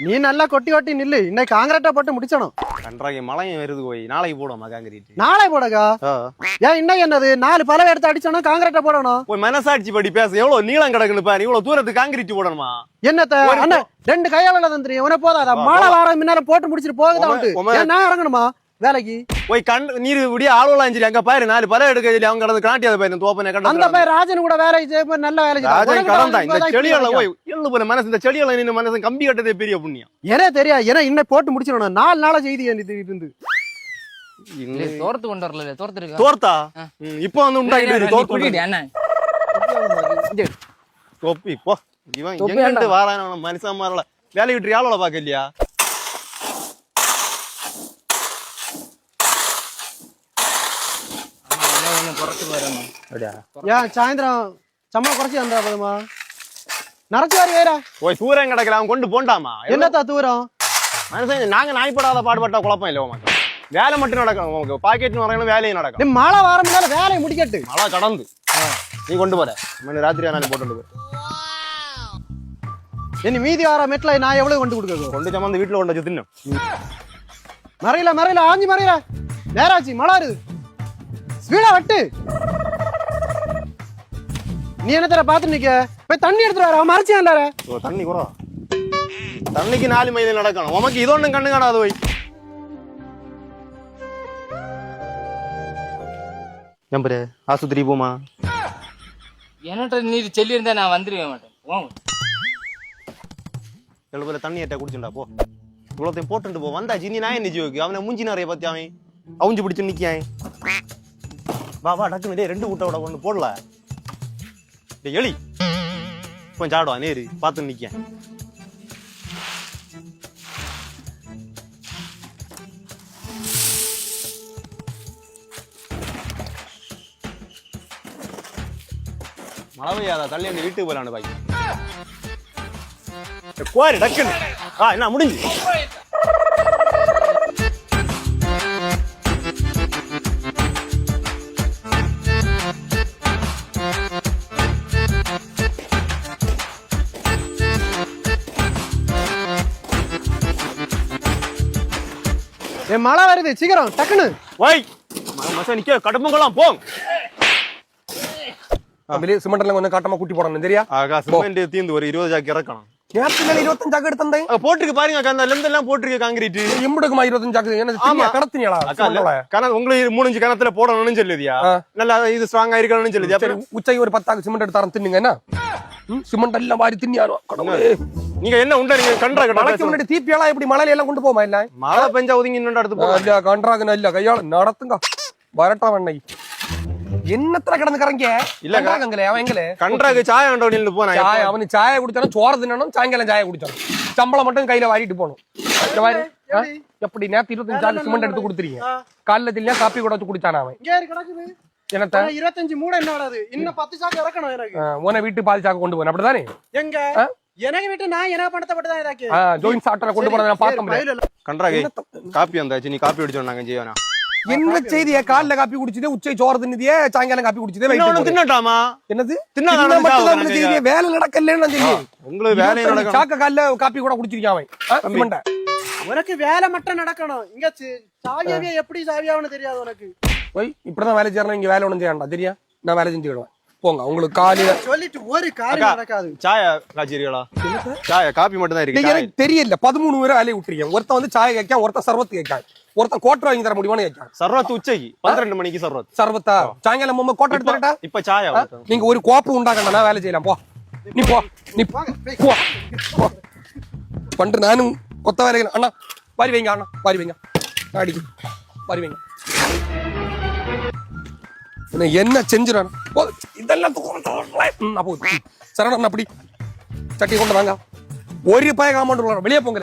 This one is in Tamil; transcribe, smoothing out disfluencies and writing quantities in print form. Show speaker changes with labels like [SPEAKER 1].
[SPEAKER 1] நீ நல்லா கொட்டி கொட்டி நில்லு. இன்னைக்கு காங்கிரீட்டா போட்டு முடிச்சணும்.
[SPEAKER 2] கன்றாகி மழையும் வருது போய் நாளைக்கு போடுவோமா காங்கிரீட்?
[SPEAKER 1] நாளை போடக்கா? ஏன் இன்னைக்கு என்னது 4 பலவை எடுத்து அடிச்சோம் காங்கிரீட்டா போடணும்.
[SPEAKER 2] போய் மனசாட்சி படி பேச. எவ்வளவு நீளம் கிடக்குன்னு பாரு. இவ்வளவு தூரத்துக்கு காங்கிரீட் போடணுமா?
[SPEAKER 1] என்னத்த அண்ணா 2 கையால தந்துறீங்க. உன போதாதா? மழை வார முன்னால போட்டு முடிச்சிட்டு போகுதா? நான் இறங்கணுமா வேலைக்கு?
[SPEAKER 2] போய் நீர் விடிய ஆளுலாம் சரி அங்க பாரு 4 பல எடுக்க சொல்லி அவங்க கடந்து காட்டியாத பாரு தோப்பனை கண்ட
[SPEAKER 1] அந்த பையன் ராஜன் கூட வேலை நல்ல வேலை
[SPEAKER 2] இந்த செடியால போய் எள்ளு போற மனசு இந்த செடியால நின்று மனசு கம்பி கட்டதே பெரிய புண்ணியம்.
[SPEAKER 1] எனக்கு தெரியா ஏன்னா இன்னும் போட்டு முடிச்சிடணும். 4 நாளா செய்தி இருந்து
[SPEAKER 3] தோர்த்து கொண்டு வரல. தோர்த்து இருக்கு.
[SPEAKER 2] தோர்த்தா இப்போ வந்து உண்டாகிட்டு தொப்பி போ. இவன் எங்கிட்டு வாரான மனுஷன் மாறல. வேலை விட்டு ஆளோட பாக்க இல்லையா?
[SPEAKER 1] ஏன் சாயந்தரம் சம்பளம் குறைச்சி வந்தா போதுமா? நரைச்சு வாரி வேற
[SPEAKER 2] போய் தூரம் கிடக்கல அவன் கொண்டு போண்டாமா?
[SPEAKER 1] என்னத்தா தூரம்
[SPEAKER 2] மனுஷன் நாங்க நாய்ப்படாத பாடுபட்டா குழப்பம் இல்லை உனக்கு. வேலை மட்டும் நடக்கும் உனக்கு. பாக்கெட் வரையணும் வேலையும் நடக்கும்.
[SPEAKER 1] நீ மழை வாரம்னால வேலையை முடிக்கட்டு.
[SPEAKER 2] மழை கடந்து நீ கொண்டு போற ராத்திரி ஆனாலும் போட்டு போ.
[SPEAKER 1] இனி மீதி வார மெட்ல நான் எவ்வளவு கொண்டு கொடுக்க?
[SPEAKER 2] கொண்டு சம்மந்து வீட்டுல கொண்டு வச்சு தின்னும்.
[SPEAKER 1] மறையில ஆஞ்சி மறையில நேராச்சு மழை வருது. ஸ்பீடா வட்டு. நீ என்ன தர பாத்து நிக்க? போய் தண்ணி எடுத்துட்டு வர. மறைச்சியான்ல
[SPEAKER 2] தண்ணி கூட தண்ணிக்கு 4 மைல் நடக்கணும். உனக்கு இது ஒண்ணும் கண்ணு காணாது. போய் நம்பரு ஆஸ்பத்திரி போமா?
[SPEAKER 3] என்னட்ட நீர் சொல்லி இருந்தா நான் வந்துருவேன் மாட்டேன்.
[SPEAKER 2] எழுபதுல தண்ணி ஏட்ட குடிச்சுண்டா போ. இவ்வளோத்தையும் போட்டுட்டு போ. வந்தா ஜினி நான் என்ன ஜீவுக்கு அவனை மூஞ்சி நிறைய பத்தி அவன் அவுஞ்சு பிடிச்சு நிக்கான். வா டக்குன்னு 2 ஊட்ட விட ஒன்று போடல. எலி கொஞ்சம் ஆடுவா நேரு பார்த்து நிக்க. மழை பெய்யாதா தள்ளி அந்த வீட்டுக்கு போலான்னு பாக்கி குவாரி டக்குன்னு. என்ன முடிஞ்சு?
[SPEAKER 1] என் மழை வருது சீக்கிரம் டக்குன்னு.
[SPEAKER 2] ஓய் மச நிக்க கடும்பங்கலாம் போ.
[SPEAKER 4] சிமெண்ட்ல கொஞ்சம் காட்டமா கூட்டி போடணும் தெரியா?
[SPEAKER 2] சிமெண்ட் தீந்து ஒரு 20 ஜாக்கு இறக்கணும்.
[SPEAKER 4] நேரத்துல 25 ஜாக்கு எடுத்தேன்.
[SPEAKER 2] போட்டுருக்கு பாருங்க அந்த லெந்த் எல்லாம் போட்டுருக்கு காங்கிரீட்.
[SPEAKER 4] எம்புடுக்குமா 25 ஜாக்கு? என்ன கடத்தினீங்களா?
[SPEAKER 2] உங்களுக்கு 3-5 கணத்துல போடணும்னு சொல்லுதியா? நல்லா இது ஸ்ட்ராங்கா இருக்கணும்னு சொல்லுதியா?
[SPEAKER 4] உச்சை ஒரு 10 சிமெண்ட் எடுத்து தரம் தின்னுங்க. என்ன சிமெண்ட் எல்லாம் மாறி தின்னியாரோ கடவுளே.
[SPEAKER 2] நீங்க என்ன உண்டா? நீங்க கண்ட்ராக்ட்
[SPEAKER 4] மலைக்கு முன்னாடி தீப்பியெல்லாம் இப்படி மலையில எல்லாம் கொண்டு போமா? இல்ல
[SPEAKER 2] மழை பெஞ்சா ஒதுங்கி நின்று எடுத்து போங்க.
[SPEAKER 4] இல்ல கண்ட்ராக்ட் இல்ல கையால நடத்துங்க வரட்டா வண்ணை. என்னத்துல கிடந்து கறங்க? இல்ல கங்கலே அவன் எங்கலே
[SPEAKER 2] கண்ட்ராக்ட் சாய கண்டோனில போனா
[SPEAKER 4] சாய அவனு சாய குடிச்சானோ சோறு தின்னணும். சாயங்காலம் சாய குடிச்சானோ சம்பளம் மட்டும் கையில வாரிட்டு போகணும். இந்த மாதிரி எப்படி நேத்து 25 ஜாக்கு சிமெண்ட் எடுத்து கொடுத்துறீங்க. காலைல தில்லையா காப்பி கூட வச்சு குடிச்சானா அவன்? என்னத்த
[SPEAKER 1] 25 மூட என்ன வராது? இன்னும் 10 சாக்கு இறக்கணும் எனக்கு.
[SPEAKER 4] உன வீட்டு பாதி சாக்கு கொண்டு போன அப்படிதானே?
[SPEAKER 1] எங்க எனக்கு வீட்டு நான் என்ன பணத்தப்பட்டதான் இதாக்கி
[SPEAKER 4] ஜோயின் சாட்டரை கொண்டு போறத நான் பார்த்தேன்.
[SPEAKER 2] கண்ட்ராக்ட் காப்பி வந்தாச்சு. நீ காப்பி அடிச்சோம் நாங்க ஜீவனா.
[SPEAKER 4] என்ன செய்தியா? காலைல காப்பி குடிச்சதே, உச்சை சோறு தின்னதே, சாயங்காலம் காப்பி குடிச்சதே.
[SPEAKER 2] தின்னட்டாமா?
[SPEAKER 4] என்னது வேலை நடக்கலன்னு
[SPEAKER 2] உங்களுக்கு வேலை நடக்கும்.
[SPEAKER 4] சாக்க காலைல காப்பி கூட குடிச்சிருக்கான் அவன்.
[SPEAKER 1] உனக்கு வேலை மட்டும் நடக்கணும். இங்க சாவியாவே எப்படி சாவியாவன்னு தெரியாது உனக்கு.
[SPEAKER 4] போய் இப்படிதான் வேலை செய்யறேன். இங்க வேலை ஒண்ணும் செய்யண்டா தெரியா? நான் வேலை செஞ்சுக்கிடுவேன். போங்க உங்களுக்கு காலையில
[SPEAKER 1] சொல்லிட்டு ஒரு காரியம் நடக்காது.
[SPEAKER 2] சாய காய்ச்சிருக்கா? சாய காப்பி மட்டும் தான் இருக்கு.
[SPEAKER 4] எனக்கு தெரியல. 13 பேரை வேலையை விட்டுருக்கேன். ஒருத்தன் வந்து சாய கேட்க, ஒருத்தன் சர்வத்து கேட்கான், ஒருத்தன் கோட்டை வாங்கி தர முடியுமான்னு கேட்கான்.
[SPEAKER 2] சர்வத்து உச்சைக்கு 12 மணிக்கு சர்வத்தா
[SPEAKER 4] சாயங்காலம் கோட்டை எடுத்துட்டா.
[SPEAKER 2] இப்ப சாய
[SPEAKER 4] நீங்க ஒரு கோப்பம் உண்டாக்கண்டா நான் வேலை செய்யலாம். போ நீ போ நீ போ பண்ற. நானும் கொத்த வேலைகள் அண்ணா பாரி வைங்க. அண்ணா பாரி வைங்க. அடிக்கு பாரி வைங்க. என்ன செஞ்சிடான் இதெல்லாம் சரணம். அப்படி சட்டி கொண்டு வாங்க. ஒரு பய காமௌண்ட் வெளியே போங்க.